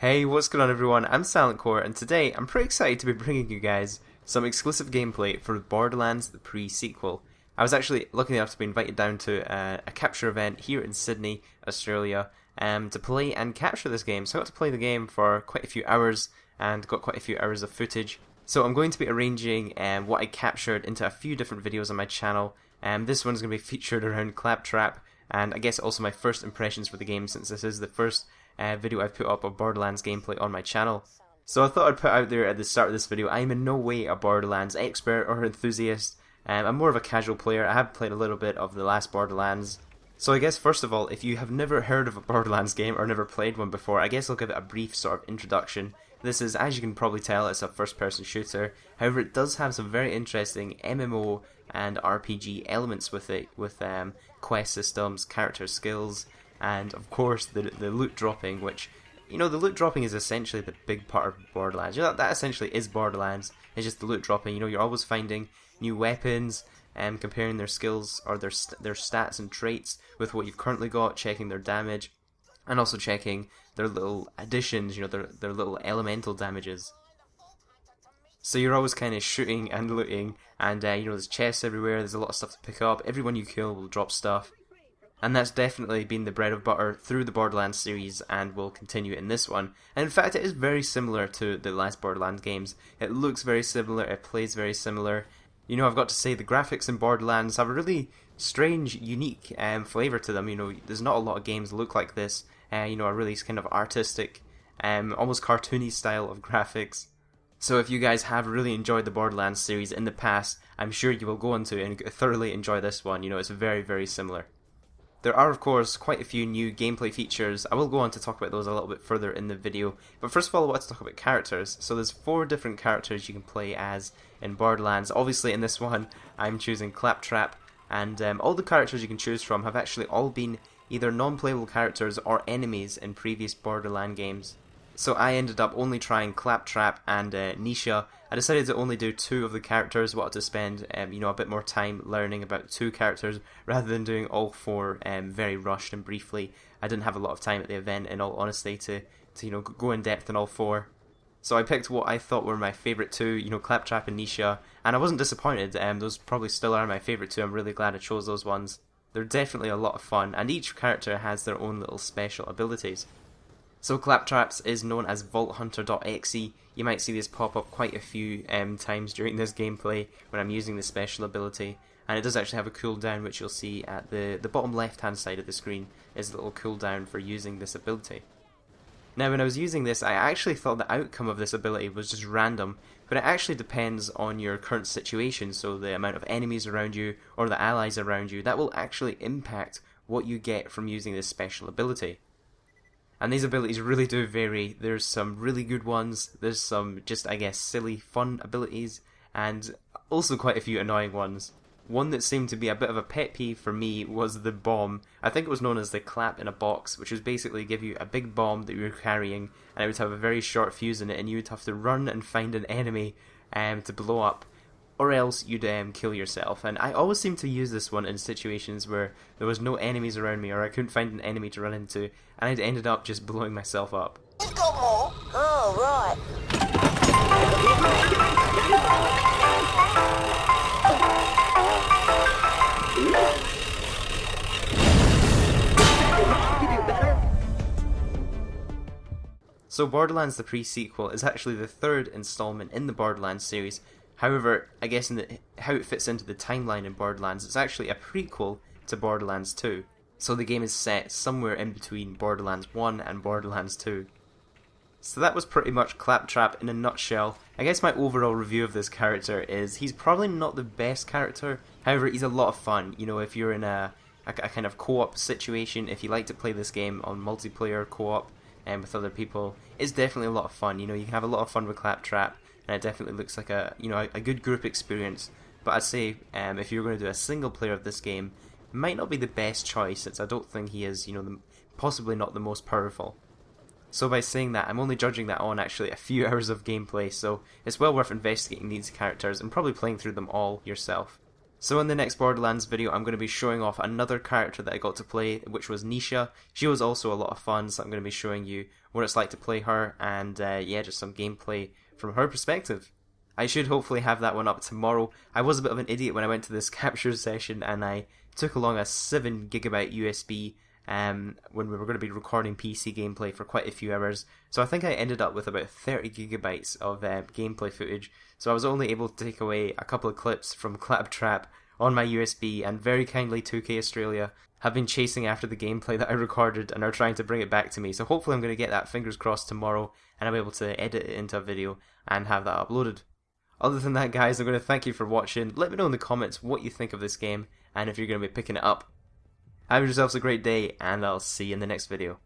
Hey, what's going on everyone? I'm SilentCore, and today I'm pretty excited to be bringing you guys some exclusive gameplay for Borderlands The Pre-Sequel. I was actually lucky enough to be invited down to a capture event here in Sydney, Australia, to play and capture this game. So I got to play the game for quite a few hours and got quite a few hours of footage. So I'm going to be arranging what I captured into a few different videos on my channel. This one's going to be featured around Claptrap, and I guess also my first impressions for the game, since this is the first video I've put up of Borderlands gameplay on my channel. So I thought I'd put out there at the start of this video, I'm in no way a Borderlands expert or enthusiast. I'm more of a casual player. I have played a little bit of the last Borderlands. So I guess first of all, if you have never heard of a Borderlands game or never played one before, I guess I'll give it a brief sort of introduction. This is, as you can probably tell, it's a first-person shooter. However, it does have some very interesting MMO and RPG elements with it, with quest systems, character skills, and of course the loot dropping, which, you know, the loot dropping is essentially the big part of Borderlands. You know, that essentially is Borderlands. It's just the loot dropping. You know, you're always finding new weapons and comparing their skills or their stats and traits with what you've currently got, checking their damage, and also checking their little additions, you know, their little elemental damages. So you're always kind of shooting and looting, and you know, there's chests everywhere, there's a lot of stuff to pick up, everyone you kill will drop stuff. And that's definitely been the bread and butter through the Borderlands series, and will continue in this one. And in fact, it is very similar to the last Borderlands games. It looks very similar, it plays very similar. You know, I've got to say, the graphics in Borderlands have a really strange, unique flavour to them. You know, there's not a lot of games that look like this. You know, a really kind of artistic, almost cartoony style of graphics. So if you guys have really enjoyed the Borderlands series in the past, I'm sure you will go into it and thoroughly enjoy this one. You know, it's very, very similar. There are, of course, quite a few new gameplay features. I will go on to talk about those a little bit further in the video. But first of all, I want to talk about characters. So there's 4 different characters you can play as in Borderlands. Obviously, in this one, I'm choosing Claptrap. And all the characters you can choose from have actually all been either non-playable characters or enemies in previous Borderlands games. So I ended up only trying Claptrap and Nisha. I decided to only do 2 of the characters. Wanted to spend you know, a bit more time learning about 2 characters rather than doing all 4 very rushed and briefly. I didn't have a lot of time at the event, in all honesty, to you know, go in depth on all 4. So I picked what I thought were my favourite 2, you know, Claptrap and Nisha, and I wasn't disappointed. Those probably still are my favourite 2. I'm really glad I chose those ones. They're definitely a lot of fun, and each character has their own little special abilities. So Claptrap's is known as vaulthunter.exe. You might see this pop up quite a few times during this gameplay when I'm using the special ability. And it does actually have a cooldown, which you'll see at the bottom left hand side of the screen is a little cooldown for using this ability. Now, when I was using this, I actually thought the outcome of this ability was just random, but it actually depends on your current situation, so the amount of enemies around you or the allies around you, that will actually impact what you get from using this special ability. And these abilities really do vary. There's some really good ones, there's some just, I guess, silly, fun abilities, and also quite a few annoying ones. One that seemed to be a bit of a pet peeve for me was the bomb. I think it was known as the clap in a box, which was basically give you a big bomb that you were carrying, and it would have a very short fuse in it, and you would have to run and find an enemy to blow up, or else you'd kill yourself. And I always seem to use this one in situations where there was no enemies around me, or I couldn't find an enemy to run into, and I'd ended up just blowing myself up. You got more? Oh, right. So Borderlands The Pre-Sequel is actually the 3rd installment in the Borderlands series. However, I guess in how it fits into the timeline in Borderlands, it's actually a prequel to Borderlands 2. So the game is set somewhere in between Borderlands 1 and Borderlands 2. So that was pretty much Claptrap in a nutshell. I guess my overall review of this character is he's probably not the best character, however he's a lot of fun. You know, if you're in a kind of co-op situation, if you like to play this game on multiplayer co-op and with other people, it's definitely a lot of fun. You know, you can have a lot of fun with Claptrap, and it definitely looks like a, you know, a good group experience. But I'd say if you're going to do a single player of this game, it might not be the best choice, since I don't think he is, you know, possibly not the most powerful. So by saying that, I'm only judging that on actually a few hours of gameplay, so it's well worth investigating these characters and probably playing through them all yourself. So in the next Borderlands video, I'm going to be showing off another character that I got to play, which was Nisha. She was also a lot of fun, so I'm going to be showing you what it's like to play her, and yeah, just some gameplay from her perspective. I should hopefully have that one up tomorrow. I was a bit of an idiot when I went to this capture session, and I took along a 7GB USB when we were going to be recording PC gameplay for quite a few hours. So I think I ended up with about 30GB of gameplay footage. So I was only able to take away a couple of clips from Claptrap on my USB, and very kindly 2K Australia have been chasing after the gameplay that I recorded and are trying to bring it back to me. So hopefully I'm going to get that, fingers crossed, tomorrow, and I'll be able to edit it into a video and have that uploaded. Other than that, guys, I'm going to thank you for watching. Let me know in the comments what you think of this game and if you're going to be picking it up. Have yourselves a great day, and I'll see you in the next video.